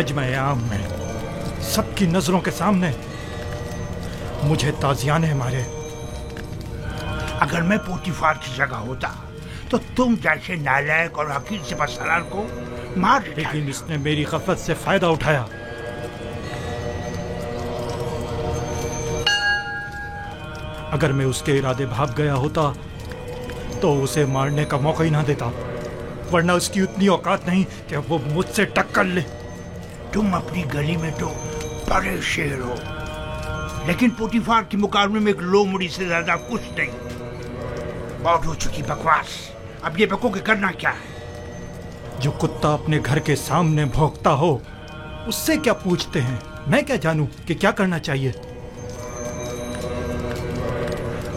मजमे आम में सबकी नजरों के सामने मुझे ताजियाने मारे। अगर मैं पोतीफार की जगह होता तो तुम जैसे नालायक और हकीर सिपहसालार को मार देता। लेकिन इसने मेरी गफलत से फायदा उठाया। अगर मैं उसके इरादे भाग गया होता तो उसे मारने का मौका ही ना देता, वरना उसकी उतनी औकात नहीं कि वो मुझसे टक्कर ले। तुम अपनी गली में तो बड़े शेर हो, लेकिन पोतीफार के मुकाबले में एक लोमड़ी से ज्यादा कुछ नहीं। बहुत हो चुकी बकवास, अब ये बकोगे करना क्या है? जो कुत्ता अपने घर के सामने भौंकता हो उससे क्या पूछते हैं? मैं क्या जानूं कि क्या करना चाहिए?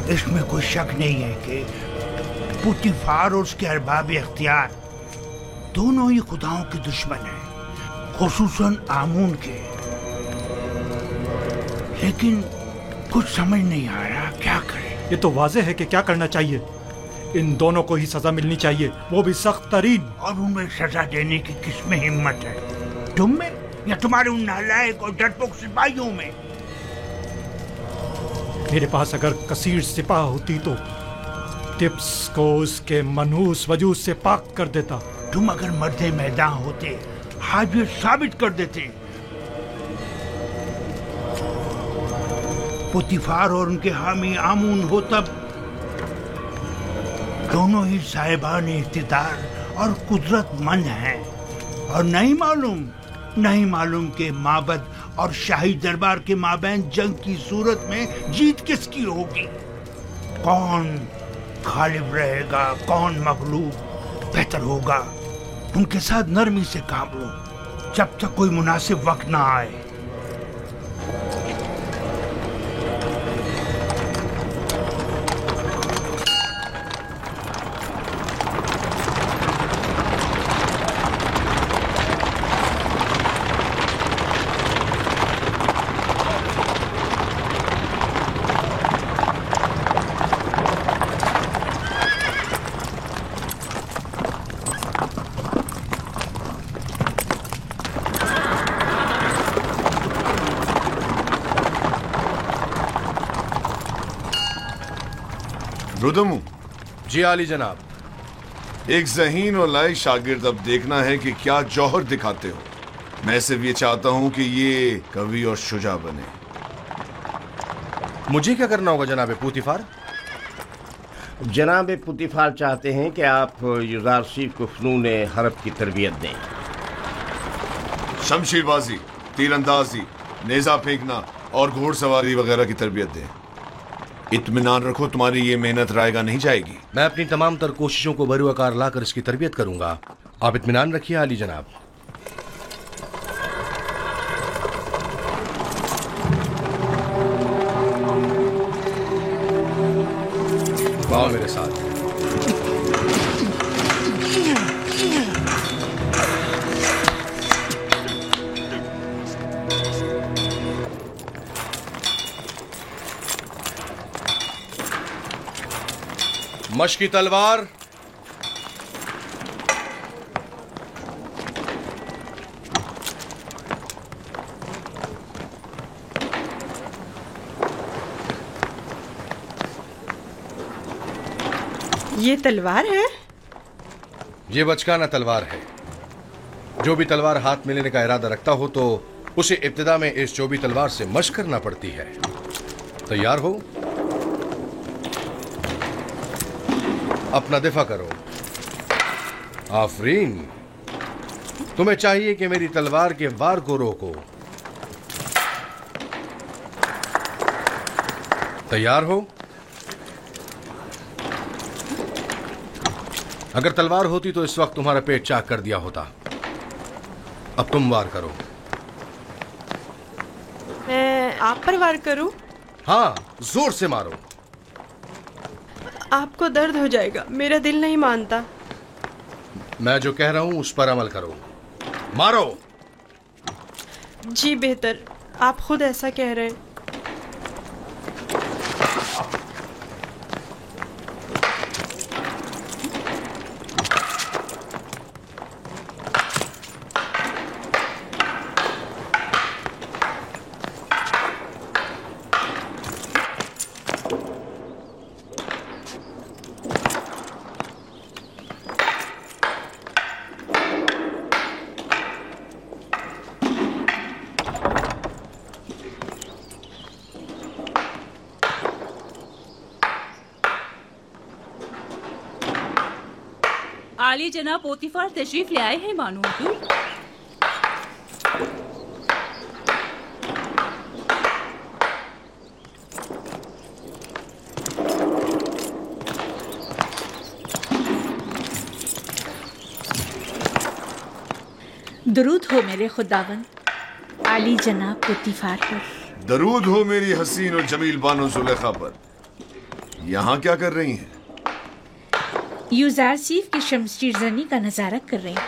इसमें कोई शक नहीं है कि पोतीफार और उसके अरबाब इख्तियार दोनों ही खुदाओं के दुश्मन हैं, खुसूसन आमून के। लेकिन कुछ समझ नहीं आ रहा क्या करें। ये तो वाज़ेह है कि क्या करना चाहिए। इन दोनों को ही सजा मिलनी चाहिए, वो भी सख्त तरीन। और उन्हें सजा देने की किसमें हिम्मत है? तुम में या तुम्हारे उन नालायक और डरपोक सिपाहियों में? मेरे पास अगर कसीर सिपाह होती तो टिप्स को उसके मनहूस वजूद से पाक कर देता। तुम अगर मर्दे मैदान होते आज ये साबित कर देते। पोतीफार और उनके हामी आमून हो तब दोनों ही साहिबान इख्तिदार और कुदरतमंद हैं, और नहीं मालूम के माबद और शाही दरबार के माबैन जंग की सूरत में जीत किसकी होगी, कौन गालिब रहेगा, कौन मगलूब। बेहतर होगा उनके साथ नरमी से काम लो जब तक कोई मुनासिब वक्त ना आए। रुदमू। जी आली जनाब। एक ज़हीन और लायक शागिर्द अब देखना है कि क्या जौहर दिखाते हो। मैं सिर्फ ये चाहता हूं कि ये कवि और शुजा बने। मुझे क्या करना होगा जनाब पोतीफार? जनाब पोतीफार चाहते हैं कि आप युज़ारसी को फ़नून हरब की तरबियत दें। शमशीरबाजी, तीरंदाजी, नेजा फेंकना और घोड़सवारी वगैरह की तरबियत दें। इत्मीनान रखो, तुम्हारी ये मेहनत रायगा नहीं जाएगी। मैं अपनी तमाम तर कोशिशों को बरूआकार लाकर इसकी तरबियत करूंगा। आप इत्मीनान रखिए आली जनाब। आओ मेरे साथ। मशकी तलवार, ये तलवार है? ये बचकाना तलवार है। जो भी तलवार हाथ में लेने का इरादा रखता हो तो उसे इब्तिदा में इस चोबी तलवार से मशक करना पड़ती है। तैयार हो? अपना दिफा करो। आफरीन, तुम्हें चाहिए कि मेरी तलवार के वार को रोको। तैयार हो? अगर तलवार होती तो इस वक्त तुम्हारा पेट चाक कर दिया होता। अब तुम वार करो। मैं आप पर वार करूं? हाँ, जोर से मारो। आपको दर्द हो जाएगा, मेरा दिल नहीं मानता। मैं जो कह रहा हूं उस पर अमल करो। मारो। जी बेहतर, आप खुद ऐसा कह रहे हैं। आली जनाब पोतीफार तशरीफ ले आए हैं मानो हुजूर। दरूद हो मेरे खुदावन आली जनाब पोतीफार पर। दरूद हो मेरी हसीन और जमील बानो जुलेखा पर। यहाँ क्या कर रही हैं? यूजारसीफ की शमशीर जनी का नजारा कर रही हूँ।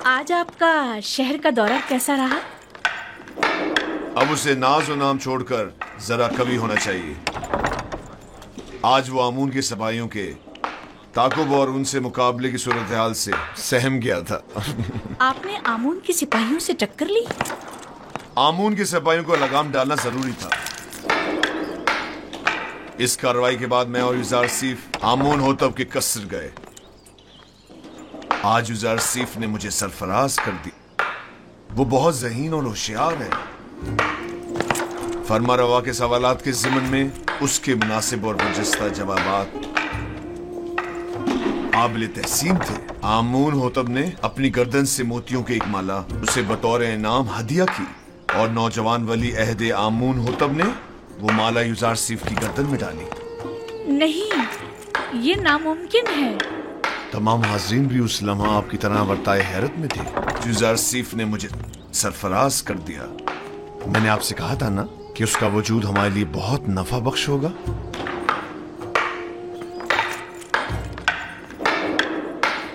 आज आपका शहर का दौरा कैसा रहा? अब उसे नाज और नाम छोड़कर जरा कवि होना चाहिए। आज वो आमून के सिपाहियों के ताकुब और उनसे मुकाबले की सूरत हाल से सहम गया था। आपने आमून के सिपाहियों से टक्कर ली? आमून के सिपाहियों को लगाम डालना जरूरी था। इस कार्रवाई के बाद मैं और यूजारसीफ आमून होतब के कसर गए। आज यूजारसीफ ने मुझे सरफराज कर दी। वो बहुत ज़हीन और होशियार है। फरमा रवा के सवालात के ज़िमन में उसके मुनासिब और बरजस्ता जवाबात काबिल तहसीन थे। आमून होतब ने अपनी गर्दन से मोतियों की एक माला उसे बतौर इनाम हदिया की और नौजवान वली अहदे आमून होतब ने वो माला यूजारसीफ की गर्दन में डाली। नहीं, ये नामुमकिन है। तमाम हाजरीन भी उस लम्हा आपकी तरह वर्ताए हैरत में थे। यूजारसीफ ने मुझे सरफराज कर दिया। मैंने आपसे कहा था ना कि उसका वजूद हमारे लिए बहुत नफा बख्श होगा।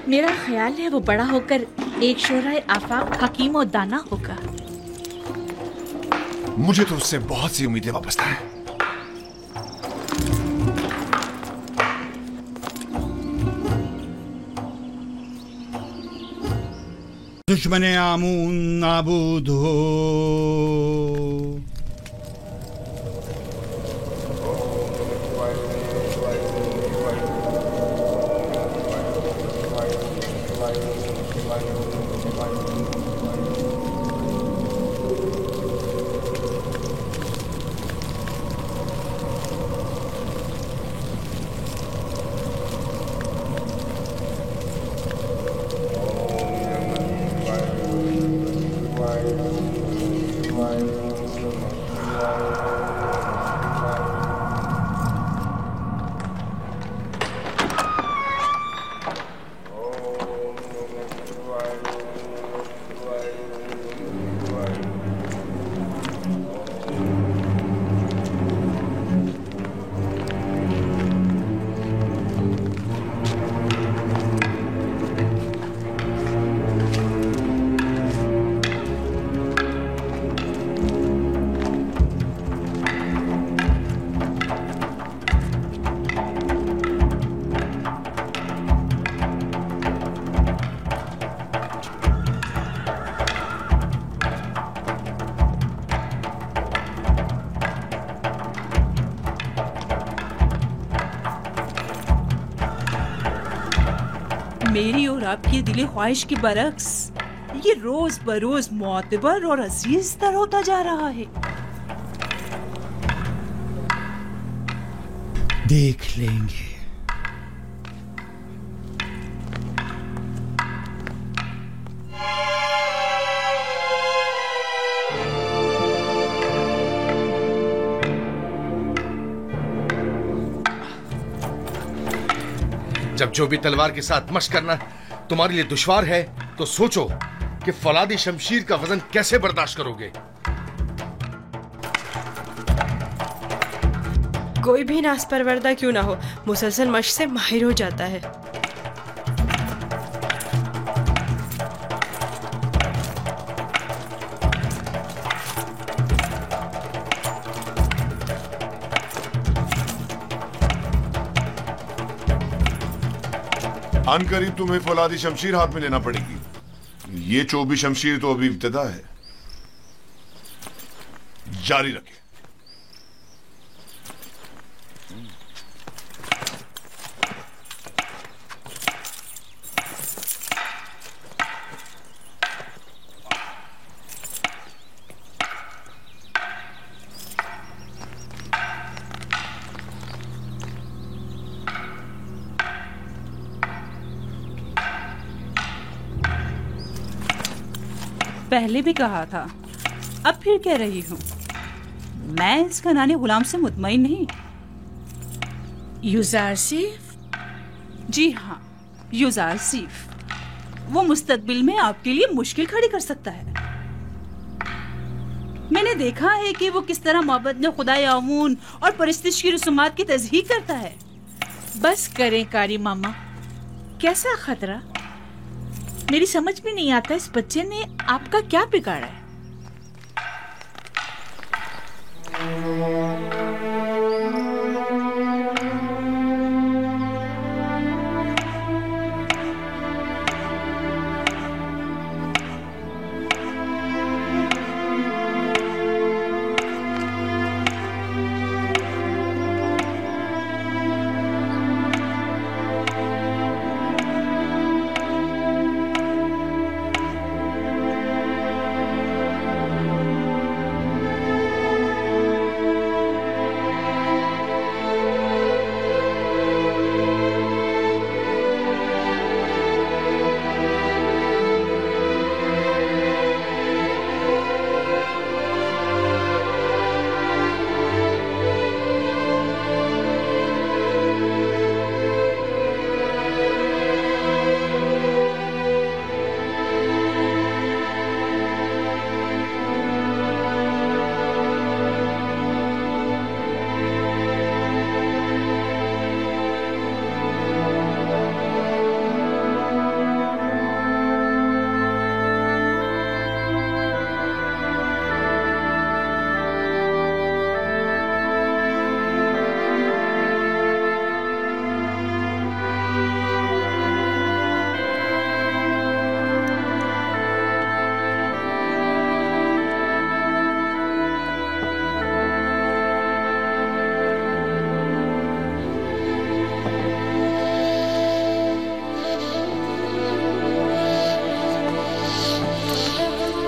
मेरा ख्याल है वो बड़ा होकर एक शोराए आफाक हकीम और दाना होगा। मुझे तो उससे बहुत सी उम्मीदें वाबस्ता हैं। दुश्मन आमून नाबूद हो। मेरी और आपकी दिली ख्वाहिश की बरक्स ये रोज बरोज मोतबर और अजीज तर होता जा रहा है। देख लेंगे। जब जो भी तलवार के साथ मशक करना तुम्हारे लिए दुश्वार है तो सोचो कि फौलादी शमशीर का वजन कैसे बर्दाश्त करोगे। कोई भी नास परवरदा क्यों ना हो, मुसलसल मशक से माहिर हो जाता है। अनकरीब तुम्हें फौलादी शमशीर हाथ में लेना पड़ेगी। ये चोबी शमशीर तो अभी इब्तिदा है। जारी रखें। पहले भी कहा था, अब फिर कह रही हूँ, मैं इस खनाने गुलाम से मुतमईन नहीं। युजारसीफ? जी हाँ, युजारसीफ। वो मुस्तकबिल में आपके लिए मुश्किल खड़ी कर सकता है। मैंने देखा है कि वो किस तरह मोहब्बत में खुदाए आमून और परिस्तिश की रसूमात की तज़हीक करता है। बस करें कारी मामा, कैसा खतरा? मेरी समझ में नहीं आता इस बच्चे ने आपका क्या बिगाड़ा है।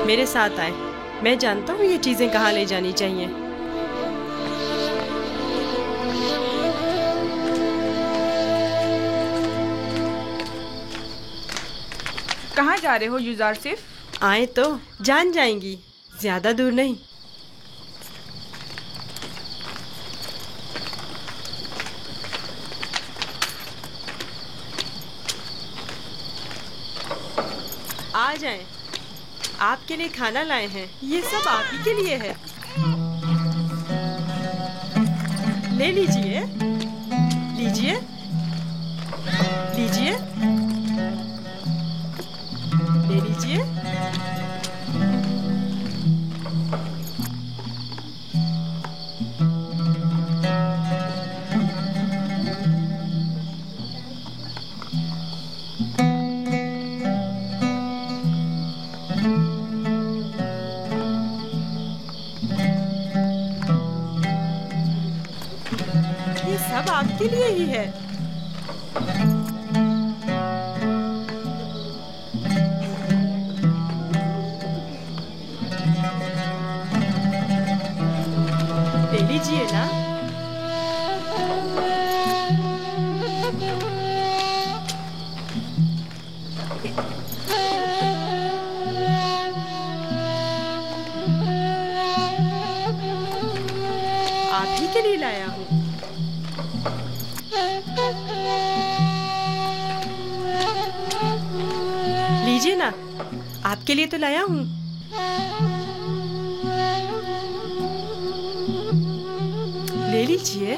मेरे साथ आए, मैं जानता हूँ ये चीजें कहाँ ले जानी चाहिए। कहाँ जा रहे हो युजारसीफ? आए तो जान जाएंगी, ज्यादा दूर नहीं। आ जाएं, आपके लिए खाना लाए हैं, ये सब आप ही के लिए है। ले लीजिए, लीजिए, लीजिए, ले लीजिए। ये सब आपके लिए ही है। ले लीजिए ना। आप ही के लिए लाया हूँ। लीजिए ना, आपके लिए तो लाया हूँ। ले लीजिए।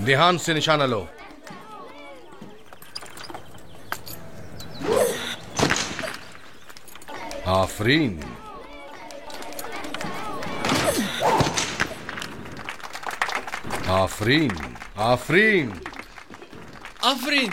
ध्यान से निशाना लो। आफरीन। आफरीन, आफरीन, आफरीन।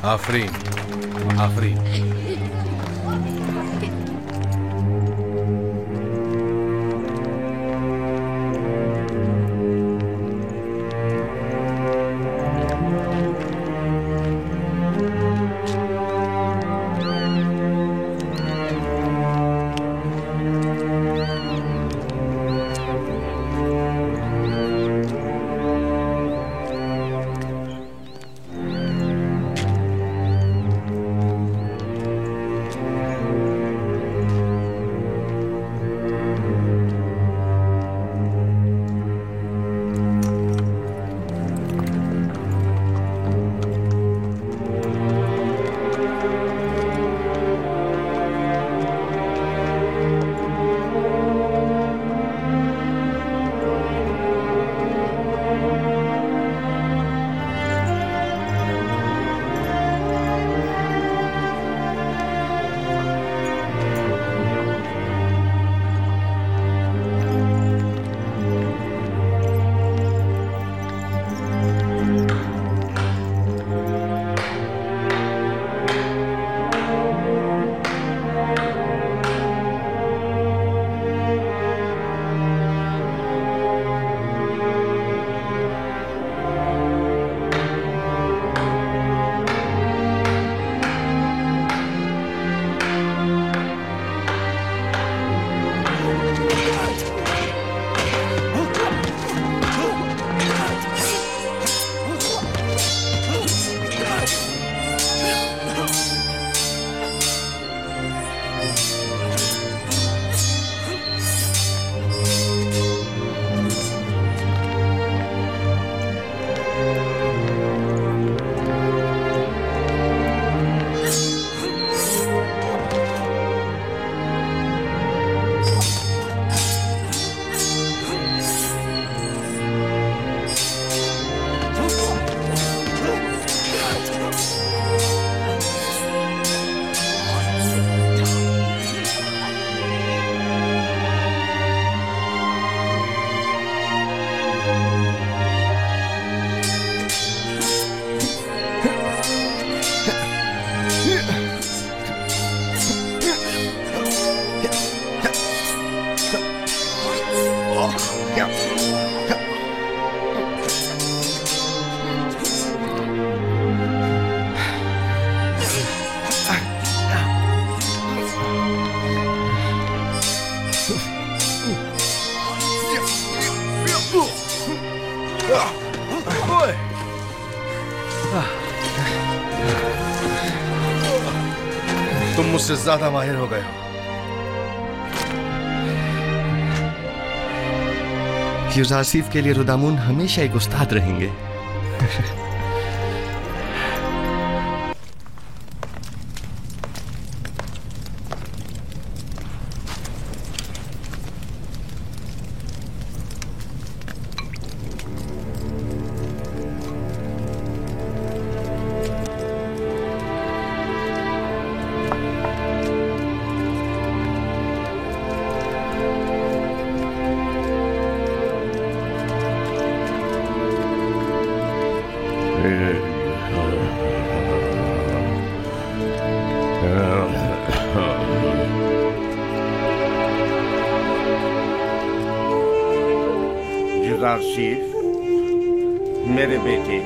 आफरीन, आफरीन। तुम मुझसे ज्यादा माहिर हो गए हो। युज़ार सीफ के लिए रुदामून हमेशा एक उस्ताद रहेंगे। युज़ार सीफ, मेरे बेटे,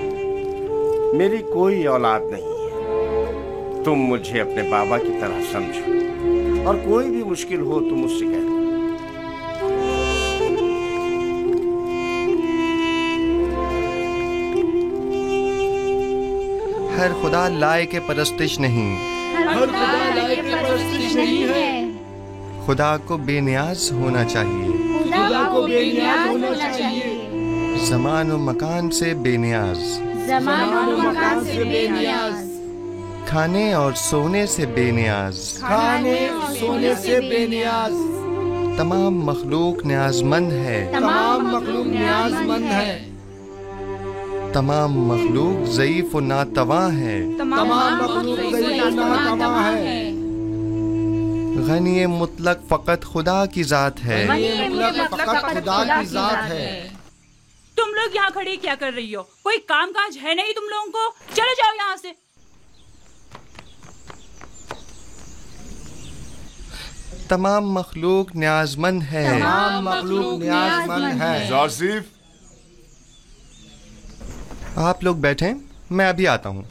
मेरी कोई औलाद नहीं है। तुम मुझे अपने बाबा की तरह समझो और कोई भी मुश्किल हो तो मुझसे कह दो। हर खुदा लाए के परस्तिश नहीं, हर खुदा लाए के परस्तिश नहीं है। खुदा को बेनियाज होना चाहिए, खुदा को बेनियाज होना चाहिए, ज़मान व मकान से बेनियाज, ज़मान व मकान से बेनियाज, खाने और सोने से बेनियाज, खाने और सोने से बेनियाज, तमाम मखलूक न्याजमंद है, तमाम मखलूक न्याजमंद है, तमाम मखलूक ज़ईफ़ व नातवा है, तमाम मखलूक ज़ईफ़ व नातवा है, गनी मुतलक फ़कत खुदा की ज़ात है, फ़कत खुदा की ज़ात है। तुम लोग यहाँ खड़े क्या कर रही हो? कोई काम काज है नहीं तुम लोगों को? चले जाओ यहाँ से। तमाम मखलूक न्याजमंद है, तमाम मखलूक न्याजमंद है। यूज़ारसीफ, आप लोग बैठें, मैं अभी आता हूँ।